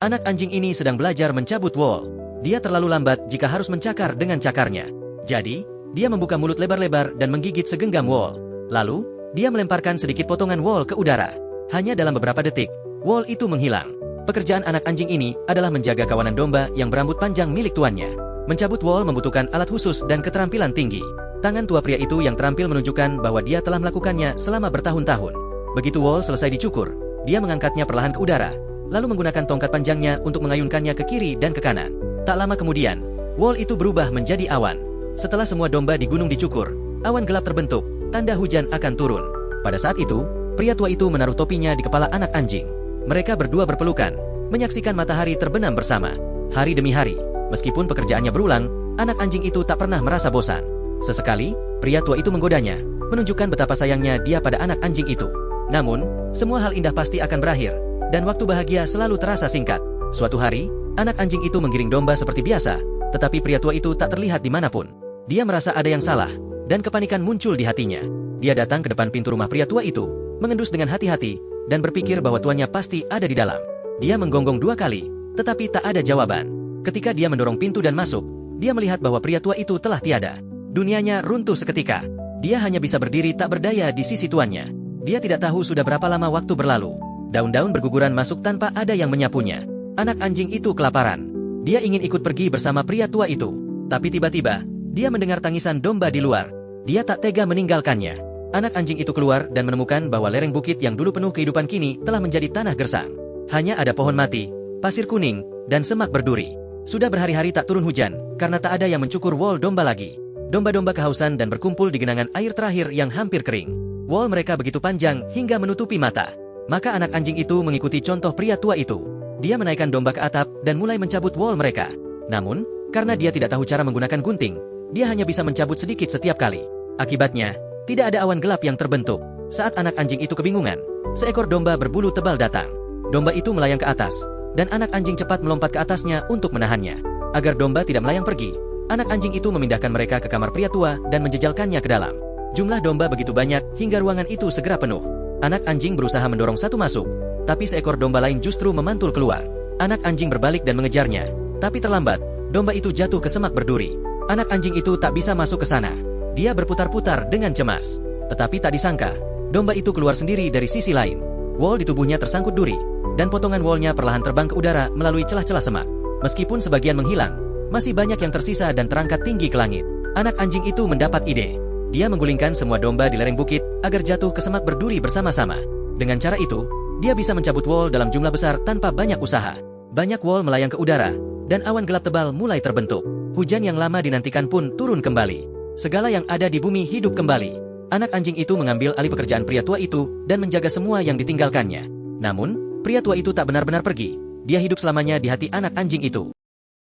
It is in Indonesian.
Anak anjing ini sedang belajar mencabut wol. Dia terlalu lambat jika harus mencakar dengan cakarnya. Jadi, dia membuka mulut lebar-lebar dan menggigit segenggam wol. Lalu, dia melemparkan sedikit potongan wol ke udara. Hanya dalam beberapa detik, wol itu menghilang. Pekerjaan anak anjing ini adalah menjaga kawanan domba yang berambut panjang milik tuannya. Mencabut wol membutuhkan alat khusus dan keterampilan tinggi. Tangan tua pria itu yang terampil menunjukkan bahwa dia telah melakukannya selama bertahun-tahun. Begitu wol selesai dicukur, dia mengangkatnya perlahan ke udara, lalu menggunakan tongkat panjangnya untuk mengayunkannya ke kiri dan ke kanan. Tak lama kemudian, wol itu berubah menjadi awan. Setelah semua domba di gunung dicukur, awan gelap terbentuk, tanda hujan akan turun. Pada saat itu, pria tua itu menaruh topinya di kepala anak anjing. Mereka berdua berpelukan, menyaksikan matahari terbenam bersama. Hari demi hari, meskipun pekerjaannya berulang, anak anjing itu tak pernah merasa bosan. Sesekali, pria tua itu menggodanya, menunjukkan betapa sayangnya dia pada anak anjing itu. Namun, semua hal indah pasti akan berakhir, dan waktu bahagia selalu terasa singkat. Suatu hari, anak anjing itu menggiring domba seperti biasa, tetapi pria tua itu tak terlihat dimanapun. Dia merasa ada yang salah, dan kepanikan muncul di hatinya. Dia datang ke depan pintu rumah pria tua itu, mengendus dengan hati-hati, dan berpikir bahwa tuannya pasti ada di dalam. Dia menggonggong 2 kali, tetapi tak ada jawaban. Ketika dia mendorong pintu dan masuk, dia melihat bahwa pria tua itu telah tiada. Dunianya runtuh seketika. Dia hanya bisa berdiri tak berdaya di sisi tuannya. Dia tidak tahu sudah berapa lama waktu berlalu. Daun-daun berguguran masuk tanpa ada yang menyapunya. Anak anjing itu kelaparan. Dia ingin ikut pergi bersama pria tua itu. Tapi tiba-tiba, dia mendengar tangisan domba di luar. Dia tak tega meninggalkannya. Anak anjing itu keluar dan menemukan bahwa lereng bukit yang dulu penuh kehidupan kini telah menjadi tanah gersang. Hanya ada pohon mati, pasir kuning, dan semak berduri. Sudah berhari-hari tak turun hujan, karena tak ada yang mencukur wol domba lagi. Domba-domba kehausan dan berkumpul di genangan air terakhir yang hampir kering. Wol mereka begitu panjang hingga menutupi mata. Maka anak anjing itu mengikuti contoh pria tua itu. Dia menaikkan domba ke atap dan mulai mencabut wol mereka. Namun, karena dia tidak tahu cara menggunakan gunting, dia hanya bisa mencabut sedikit setiap kali. Akibatnya, tidak ada awan gelap yang terbentuk. Saat anak anjing itu kebingungan, seekor domba berbulu tebal datang. Domba itu melayang ke atas, dan anak anjing cepat melompat ke atasnya untuk menahannya. Agar domba tidak melayang pergi, anak anjing itu memindahkan mereka ke kamar pria tua dan menjejalkannya ke dalam. Jumlah domba begitu banyak hingga ruangan itu segera penuh. Anak anjing berusaha mendorong satu masuk, tapi seekor domba lain justru memantul keluar. Anak anjing berbalik dan mengejarnya, tapi terlambat. Domba itu jatuh ke semak berduri. Anak anjing itu tak bisa masuk ke sana. Dia berputar-putar dengan cemas. Tetapi tak disangka, domba itu keluar sendiri dari sisi lain. Wol di tubuhnya tersangkut duri, dan potongan wolnya perlahan terbang ke udara melalui celah-celah semak. Meskipun sebagian menghilang, masih banyak yang tersisa dan terangkat tinggi ke langit. Anak anjing itu mendapat ide. Dia menggulingkan semua domba di lereng bukit agar jatuh ke semak berduri bersama-sama. Dengan cara itu, dia bisa mencabut wol dalam jumlah besar tanpa banyak usaha. Banyak wol melayang ke udara, dan awan gelap tebal mulai terbentuk. Hujan yang lama dinantikan pun turun kembali. Segala yang ada di bumi hidup kembali. Anak anjing itu mengambil alih pekerjaan pria tua itu dan menjaga semua yang ditinggalkannya. Namun, pria tua itu tak benar-benar pergi. Dia hidup selamanya di hati anak anjing itu.